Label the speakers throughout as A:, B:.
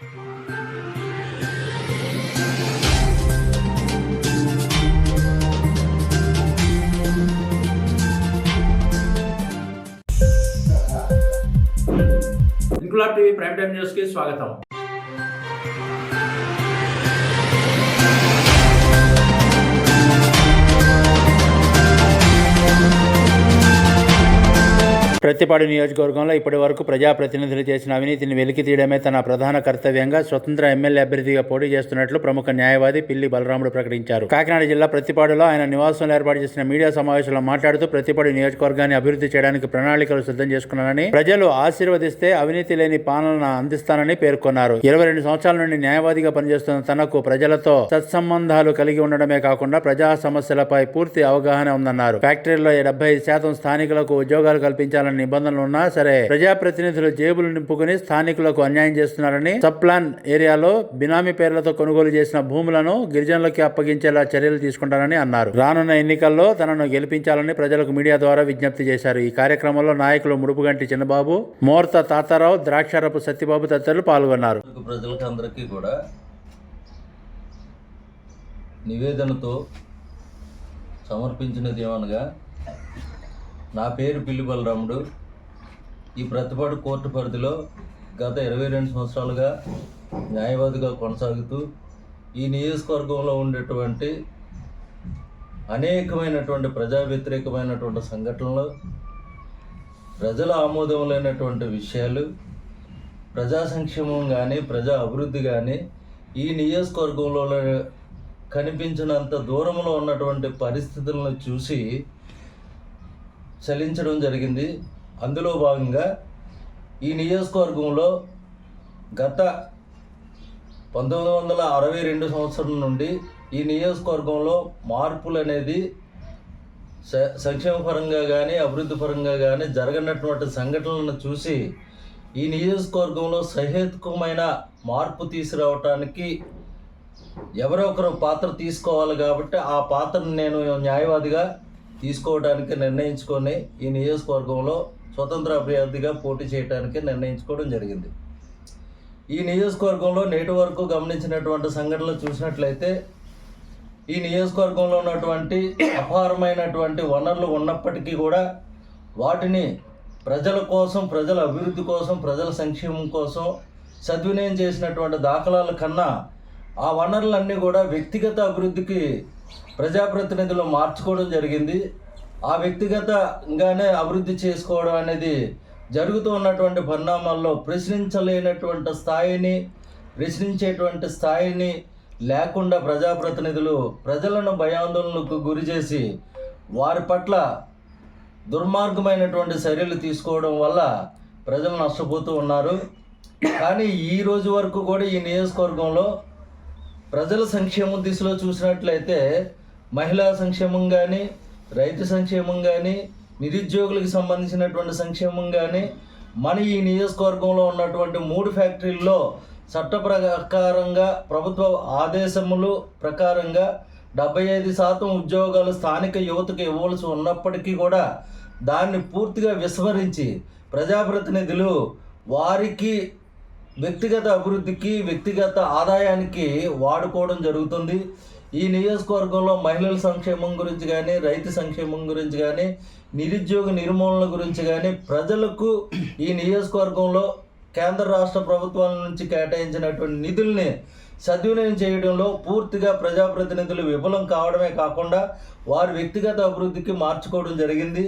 A: Inquilab TV prime time news కి స్వాగతం. ప్రత్తిపాడు నియోజకవర్గంలో ఇప్పటి వరకు ప్రజాప్రతినిధులు చేసిన అవినీతిని వెలికి తీయడమే తన ప్రధాన కర్తవ్యంగా స్వతంత్ర ఎమ్మెల్యే అభ్యర్థిగా పోటీ చేస్తున్నట్లు ప్రముఖ న్యాయవాది పిల్లి బలరాముడు ప్రకటించారు. కాకినాడ జిల్లా ప్రత్తిపాడులో ఆయన నివాసంలో ఏర్పాటు చేసిన మీడియా సమావేశంలో మాట్లాడుతూ ప్రత్తిపాడు నియోజకవర్గాన్ని అభివృద్ధి చేయడానికి ప్రణాళికలు సిద్ధం చేసుకున్నానని, ప్రజలు ఆశీర్వదిస్తే అవినీతి లేని పాలన అందిస్తానని పేర్కొన్నారు. 22 సంవత్సరాల నుండి న్యాయవాదిగా పనిచేస్తున్న తనకు ప్రజలతో సత్సంబంధాలు కలిగి ఉండడమే కాకుండా ప్రజా సమస్యలపై పూర్తి అవగాహన ఉందన్నారు. ఫ్యాక్టరీల్లో 75% స్థానికులకు ఉద్యోగాలు కల్పించాలని నిబంధనలు ఉన్నా సరే ప్రజాప్రతినిధులు జేబులు నింపుకుని స్థానికులకు అన్యాయం చేస్తున్నారని, సబ్ ప్లాన్ ఏరియాలో బినామీ పేర్లతో కొనుగోలు చేసిన భూములను గిరిజనులకి అప్పగించేలా చర్యలు తీసుకుంటారని అన్నారు. రానున్న ఎన్నికల్లో తనను గెలిపించాలని ప్రజలకు మీడియా ద్వారా విజ్ఞప్తి చేశారు. ఈ కార్యక్రమంలో నాయకులు ముడుపుగంటి చిన్నబాబు, మోర్త తాతారావు, ద్రాక్షారపు సత్యబాబు తదితరులు పాల్గొన్నారు.
B: ప్రజలకందరికీ కూడా నివేదనతో సమర్పించినది ఏమనగా, నా పేరు పిల్లి బలరాముడు. ఈ ప్రతిపాడు కోర్టు పరిధిలో గత 22 సంవత్సరాలుగా న్యాయవాదిగా కొనసాగుతూ ఈ నియోజకవర్గంలో ఉండేటువంటి అనేకమైనటువంటి ప్రజా వ్యతిరేకమైనటువంటి సంఘటనలు, ప్రజల ఆమోదం లేనటువంటి విషయాలు, ప్రజా సంక్షేమం కానీ ప్రజా అభివృద్ధి కానీ ఈ నియోజకవర్గంలో కనిపించినంత దూరంలో ఉన్నటువంటి పరిస్థితులను చూసి చలించడం జరిగింది. అందులో భాగంగా ఈ నియోజకవర్గంలో గత 1962 సంవత్సరం నుండి ఈ నియోజకవర్గంలో మార్పులు అనేది సంక్షేమ పరంగా కానీ అభివృద్ధి పరంగా కానీ జరగనటువంటి సంఘటనలను చూసి ఈ నియోజకవర్గంలో సహేతుకమైన మార్పు తీసుకురావటానికి ఎవరో ఒకరు పాత్ర తీసుకోవాలి. కాబట్టి ఆ పాత్రను నేను న్యాయవాదిగా తీసుకోవడానికి నిర్ణయించుకొని ఈ నియోజకవర్గంలో స్వతంత్ర అభ్యర్థిగా పోటీ చేయడానికి నిర్ణయించుకోవడం జరిగింది. ఈ నియోజకవర్గంలో నేటి వరకు గమనించినటువంటి సంఘటనలు చూసినట్లయితే ఈ నియోజకవర్గంలో ఉన్నటువంటి అపారమైనటువంటి వనరులు ఉన్నప్పటికీ కూడా వాటిని ప్రజల కోసం, ప్రజల అభివృద్ధి కోసం, ప్రజల సంక్షేమం కోసం సద్వినియోగం చేసినటువంటి దాఖలాల కన్నా ఆ వనరులన్నీ కూడా వ్యక్తిగత అభివృద్ధికి ప్రజాప్రతినిధులు మార్చుకోవడం జరిగింది. ఆ వ్యక్తిగతంగానే అభివృద్ధి చేసుకోవడం అనేది జరుగుతూ ఉన్నటువంటి పరిణామాల్లో ప్రశ్నించేటువంటి స్థాయిని లేకుండా ప్రజాప్రతినిధులు ప్రజలను భయాందోళనకు గురి చేసి వారి పట్ల దుర్మార్గమైనటువంటి చర్యలు తీసుకోవడం వల్ల ప్రజలు నష్టపోతూ ఉన్నారు. కానీ ఈ రోజు వరకు కూడా ఈ నియోజకవర్గంలో ప్రజల సంక్షేమం దిశలో చూసినట్లయితే మహిళా సంక్షేమం కానీ, రైతు సంక్షేమం కానీ, నిరుద్యోగులకు సంబంధించినటువంటి సంక్షేమం కానీ, మన ఈ నియోజకవర్గంలో ఉన్నటువంటి 3 ఫ్యాక్టరీల్లో చట్ట ప్రకారంగా ప్రభుత్వ ఆదేశములు ప్రకారంగా 75% ఉద్యోగాలు స్థానిక యువతకు ఇవ్వాల్సి ఉన్నప్పటికీ కూడా దాన్ని పూర్తిగా విస్మరించి ప్రజాప్రతినిధులు వారికి వ్యక్తిగత అభివృద్ధికి, వ్యక్తిగత ఆదాయానికి వాడుకోవడం జరుగుతుంది. ఈ నియోజకవర్గంలో మహిళల సంక్షేమం గురించి కానీ, రైతు సంక్షేమం గురించి కానీ, నిరుద్యోగ నిర్మూలన గురించి కానీ ప్రజలకు ఈ నియోజకవర్గంలో కేంద్ర రాష్ట్ర ప్రభుత్వాల నుంచి కేటాయించినటువంటి నిధుల్ని సద్వినియోగం చేయడంలో పూర్తిగా ప్రజాప్రతినిధులు విఫలం కావడమే కాకుండా వారి వ్యక్తిగత అభివృద్ధికి మార్చుకోవడం జరిగింది.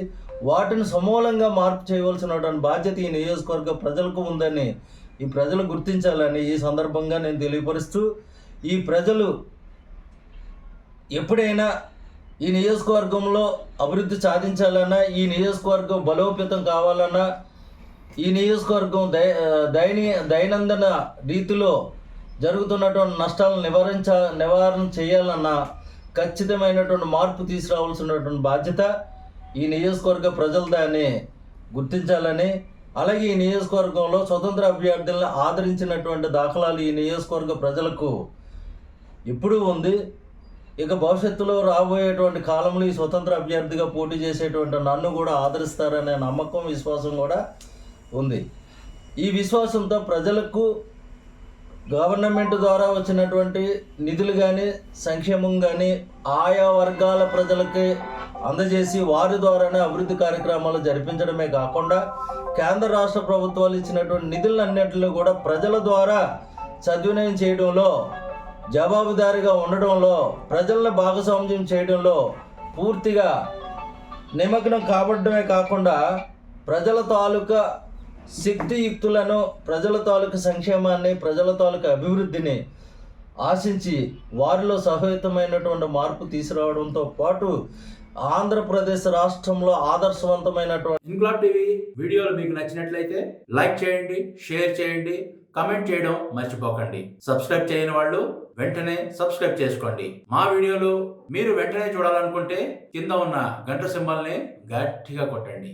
B: వాటిని సమూలంగా మార్పు చేయవలసినటువంటి బాధ్యత ఈ నియోజకవర్గ ప్రజలకు ఉందని ఈ ప్రజలు గుర్తించాలని ఈ సందర్భంగా నేను తెలియపరుస్తూ, ఈ ప్రజలు ఎప్పుడైనా ఈ నియోజకవర్గంలో అభివృద్ధి సాధించాలన్నా, ఈ నియోజకవర్గం బలోపేతం కావాలన్నా, ఈ నియోజకవర్గం దైనందిన రీతిలో జరుగుతున్నటువంటి నష్టాలను నివారణ చేయాలన్నా ఖచ్చితమైనటువంటి మార్పు తీసుకురావాల్సినటువంటి బాధ్యత ఈ నియోజకవర్గ ప్రజలు దాన్ని గుర్తించాలని, అలాగే ఈ నియోజకవర్గంలో స్వతంత్ర అభ్యర్థులను ఆదరించినటువంటి దాఖలాలు ఈ నియోజకవర్గ ప్రజలకు ఎప్పుడూ ఉంది. ఇక భవిష్యత్తులో రాబోయేటువంటి కాలంలో ఈ స్వతంత్ర అభ్యర్థిగా పోటీ చేసేటువంటి నన్ను కూడా ఆదరిస్తారనే నమ్మకం, విశ్వాసం కూడా ఉంది. ఈ విశ్వాసంతో ప్రజలకు గవర్నమెంట్ ద్వారా వచ్చినటువంటి నిధులు కానీ సంక్షేమం కానీ ఆయా వర్గాల ప్రజలకి అందజేసి వారి ద్వారానే అభివృద్ధి కార్యక్రమాలు జరిపించడమే కాకుండా కేంద్ర రాష్ట్ర ప్రభుత్వాలు ఇచ్చినటువంటి నిధులన్నింటిలో కూడా ప్రజల ద్వారా సద్వినియోగం చేయడంలో, జవాబుదారీగా ఉండడంలో, ప్రజలను భాగస్వామ్యం చేయడంలో పూర్తిగా నిమగ్నం కాబడమే కాకుండా ప్రజల తాలూకా శక్తియుక్తులను, ప్రజల తాలూకా సంక్షేమాన్ని, ప్రజల తాలూకా అభివృద్ధిని ఆశించి వారిలో సహేతుమైనటువంటి మార్పు తీసుకురావడంతో పాటు ఆంధ్రప్రదేశ్ రాష్ట్రంలో ఆదర్శవంతమైనటువంటి
A: ఇంక్లాబ్ టీవీ వీడియోలు మీకు నచ్చినట్లయితే లైక్ చేయండి, షేర్ చేయండి, కమెంట్ చేయడం మర్చిపోకండి. సబ్స్క్రైబ్ చేయని వాళ్ళు వెంటనే సబ్స్క్రైబ్ చేసుకోండి. మా వీడియోలు మీరు వెంటనే చూడాలనుకుంటే కింద ఉన్న గంట సింబల్ని గట్టిగా కొట్టండి.